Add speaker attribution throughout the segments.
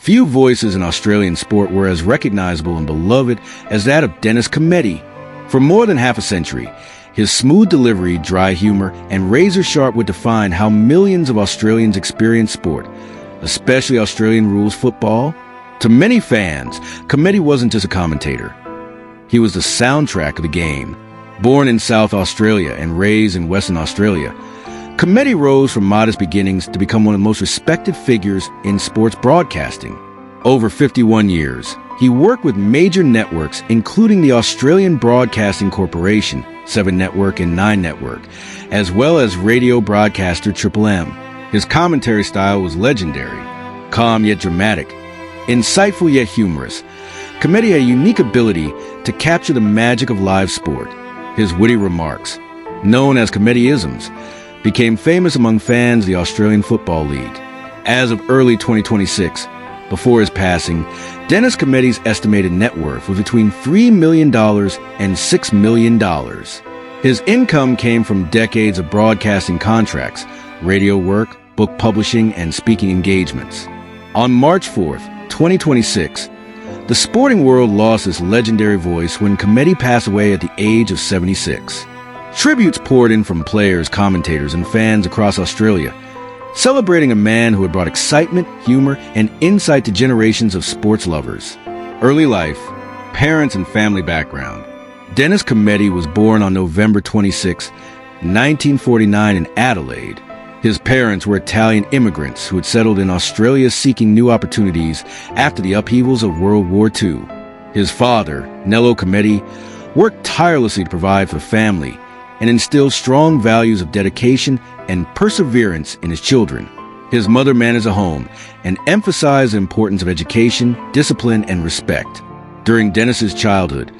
Speaker 1: Few voices in Australian sport were as recognizable and beloved as that of Dennis Cometti. For more than half a century, his smooth delivery, dry humor, and razor-sharp wit defined how millions of Australians experience sport, especially Australian rules football. To many fans, Commetti wasn't just a commentator. He was the soundtrack of the game. Born in South Australia and raised in Western Australia, Commetti rose from modest beginnings to become one of the most respected figures in sports broadcasting. Over 51 years, he worked with major networks, including the Australian Broadcasting Corporation, 7 Network and 9 Network, as well as radio broadcaster Triple M. His commentary style was legendary, calm yet dramatic, insightful yet humorous. Commetti had a unique ability to capture the magic of live sport. His witty remarks, known as Commenti-isms, became famous among fans of the Australian Football League. As of early 2026, before his passing, Dennis Cometti's estimated net worth was between $3 million and $6 million. His income came from decades of broadcasting contracts, radio work, book publishing, and speaking engagements. On March 4th, 2026, the sporting world lost its legendary voice when Commetti passed away at the age of 76. Tributes poured in from players, commentators, and fans across Australia, celebrating a man who had brought excitement, humor, and insight to generations of sports lovers. Early life, parents, and family background. Dennis Cometti was born on November 26, 1949 in Adelaide. His parents were Italian immigrants who had settled in Australia seeking new opportunities after the upheavals of World War II. His father, Nello Cometti, worked tirelessly to provide for the family and instilled strong values of dedication and perseverance in his children. His mother managed a home and emphasized the importance of education, discipline, and respect. During Dennis's childhood,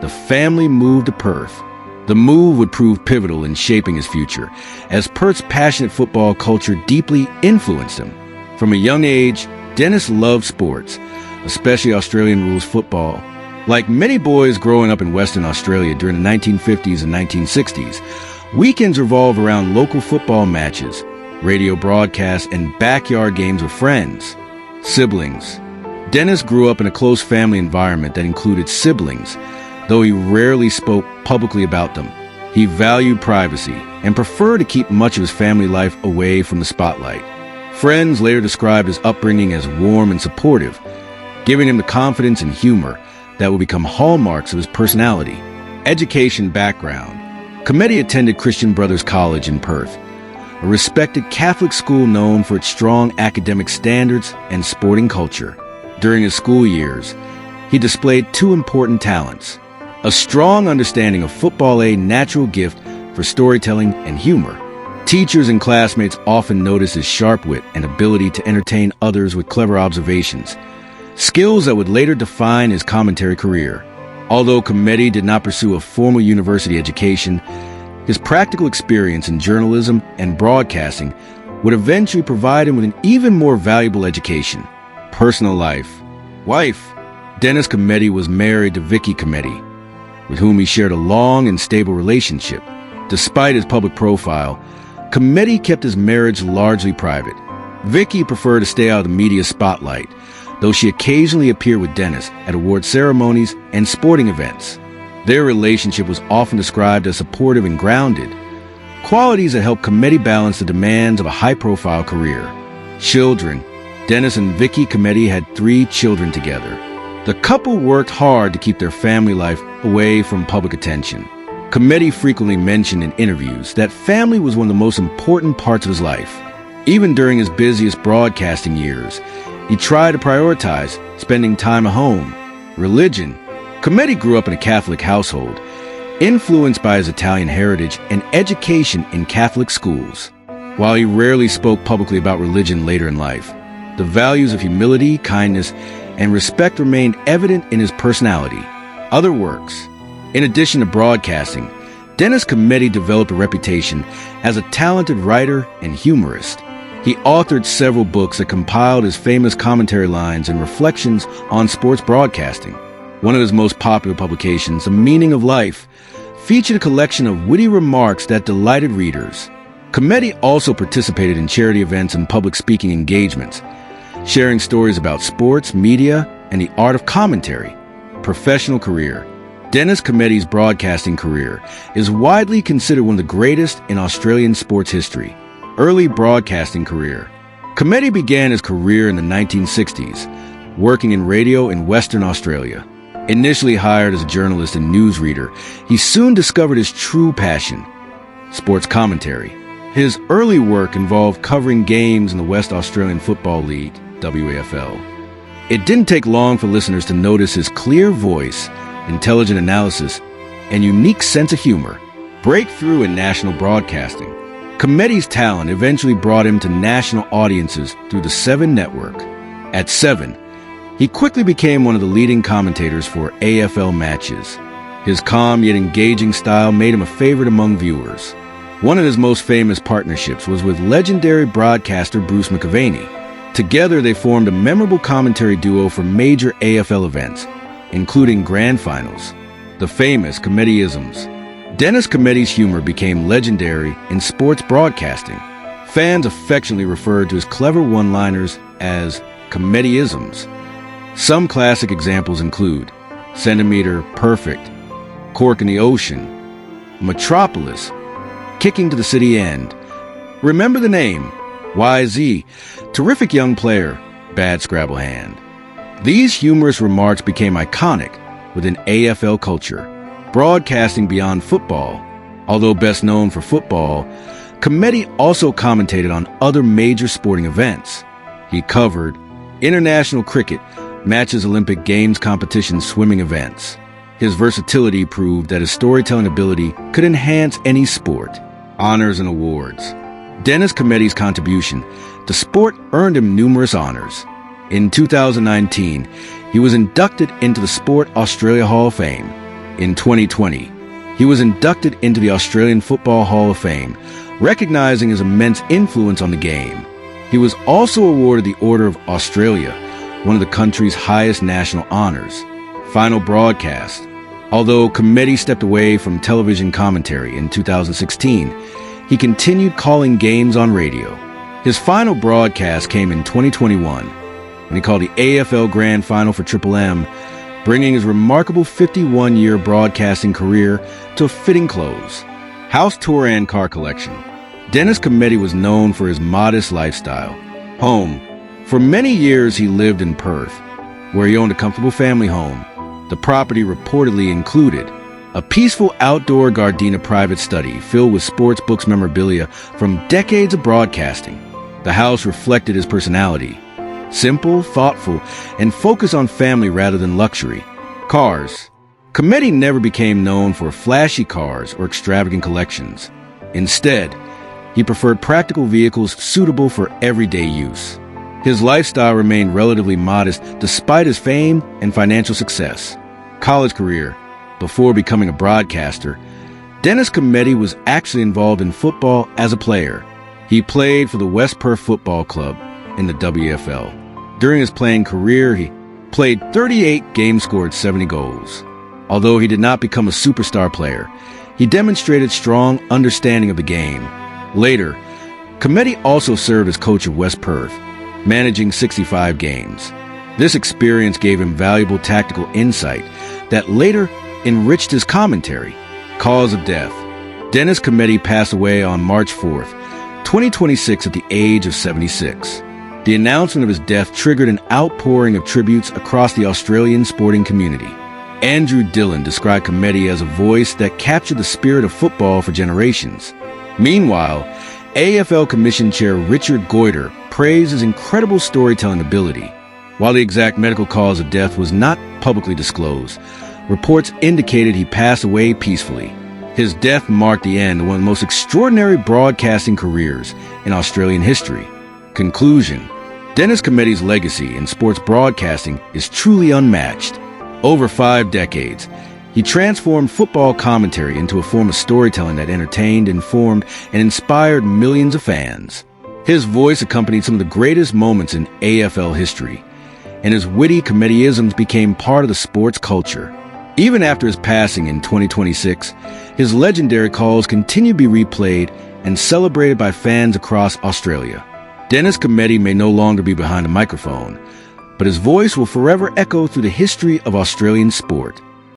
Speaker 1: the family moved to Perth. The move would prove pivotal in shaping his future, as Perth's passionate football culture deeply influenced him. From a young age, Dennis loved sports, especially Australian rules football. Like many boys growing up in Western Australia during the 1950s and 1960s, weekends revolved around local football matches, radio broadcasts, and backyard games with friends. Siblings. Dennis grew up in a close family environment that included siblings, though he rarely spoke publicly about them. He valued privacy and preferred to keep much of his family life away from the spotlight. Friends later described his upbringing as warm and supportive, giving him the confidence and humor that would become hallmarks of his personality. Education background. Commetti attended Christian Brothers College in Perth, a respected Catholic school known for its strong academic standards and sporting culture. During his school years, he displayed 2 important talents: a strong understanding of football, a natural gift for storytelling and humor. Teachers and classmates often noticed his sharp wit and ability to entertain others with clever observations, skills that would later define his commentary career. Although Commetti did not pursue a formal university education, his practical experience in journalism and broadcasting would eventually provide him with an even more valuable education. Personal life. Wife. Dennis Cometti was married to Vicky Cometti, with whom he shared a long and stable relationship. Despite his public profile, Commetti kept his marriage largely private. Vicky preferred to stay out of the media spotlight, though she occasionally appeared with Dennis at award ceremonies and sporting events. Their relationship was often described as supportive and grounded, qualities that helped Commetti balance the demands of a high-profile career. Children. Dennis and Vicky Cometti had 3 children together. The couple worked hard to keep their family life away from public attention. Commetti frequently mentioned in interviews that family was one of the most important parts of his life. Even during his busiest broadcasting years, he tried to prioritize spending time at home. Religion. Commetti grew up in a Catholic household, influenced by his Italian heritage and education in Catholic schools. While he rarely spoke publicly about religion later in life, the values of humility, kindness, and respect remained evident in his personality. Other works. In addition to broadcasting, Dennis Cometti developed a reputation as a talented writer and humorist. He authored several books that compiled his famous commentary lines and reflections on sports broadcasting. One of his most popular publications, The Meaning of Life, featured a collection of witty remarks that delighted readers. Commetti also participated in charity events and public speaking engagements, sharing stories about sports, media, and the art of commentary. Professional career. Dennis Commetti's broadcasting career is widely considered one of the greatest in Australian sports history. Early broadcasting career. Commetti began his career in the 1960s, working in radio in Western Australia. Initially hired as a journalist and newsreader, he soon discovered his true passion, sports commentary. His early work involved covering games in the West Australian Football League, WAFL. It didn't take long for listeners to notice his clear voice, intelligent analysis, and unique sense of humor. Breakthrough in national broadcasting. Commetti's talent eventually brought him to national audiences through the 7 network. At 7, he quickly became one of the leading commentators for AFL matches. His calm yet engaging style made him a favorite among viewers. One of his most famous partnerships was with legendary broadcaster Bruce McAvaney. Together they formed a memorable commentary duo for major AFL events, including grand finals, the famous Commenti-isms. Dennis Commetti's humor became legendary in sports broadcasting. Fans affectionately referred to his clever one-liners as Commenti-isms. Some classic examples include Centimeter Perfect, Cork in the Ocean, Metropolis, Kicking to the City End, Remember the Name, YZ, Terrific Young Player, Bad Scrabble Hand. These humorous remarks became iconic within AFL culture. Broadcasting beyond football. Although best known for football, Commetti also commentated on other major sporting events. He covered international cricket, matches, Olympic Games competitions, swimming events. His versatility proved that his storytelling ability could enhance any sport. Honors and awards. Dennis Cometti's contribution to sport earned him numerous honors. In 2019, he was inducted into the Sport Australia Hall of Fame. In 2020, he was inducted into the Australian Football Hall of Fame, recognizing his immense influence on the game. He was also awarded the Order of Australia, one of the country's highest national honors. Final broadcast. Although Commetti stepped away from television commentary in 2016, he continued calling games on radio. His final broadcast came in 2021, when he called the AFL Grand Final for Triple M, bringing his remarkable 51-year broadcasting career to a fitting close. House tour and car collection. Dennis Cometti was known for his modest lifestyle. Home. For many years he lived in Perth, where he owned a comfortable family home. The property reportedly included a peaceful outdoor Gardena private study filled with sports books memorabilia from decades of broadcasting. The house reflected his personality. Simple, thoughtful, and focused on family rather than luxury. Cars. Commetti never became known for flashy cars or extravagant collections. Instead, he preferred practical vehicles suitable for everyday use. His lifestyle remained relatively modest despite his fame and financial success. College career. Before becoming a broadcaster, Dennis Cometti was actually involved in football as a player. He played for the West Perth Football Club in the WFL. During his playing career, he played 38 games, scored 70 goals. Although he did not become a superstar player, he demonstrated strong understanding of the game. Later, Commetti also served as coach of West Perth, managing 65 games. This experience gave him valuable tactical insight that later enriched his commentary. Cause of death. Dennis Cometti passed away on March 4th, 2026 at the age of 76. The announcement of his death triggered an outpouring of tributes across the Australian sporting community. Andrew Dillon described Commetti as a voice that captured the spirit of football for generations. Meanwhile, AFL Commission Chair Richard Goyder praised his incredible storytelling ability. While the exact medical cause of death was not publicly disclosed, reports indicated he passed away peacefully. His death marked the end of one of the most extraordinary broadcasting careers in Australian history. Conclusion. Dennis Cometti's legacy in sports broadcasting is truly unmatched. Over 5 decades, he transformed football commentary into a form of storytelling that entertained, informed, and inspired millions of fans. His voice accompanied some of the greatest moments in AFL history, and his witty Commenti-isms became part of the sports culture. Even after his passing in 2026, his legendary calls continue to be replayed and celebrated by fans across Australia. Dennis Cometti may no longer be behind a microphone, but his voice will forever echo through the history of Australian sport.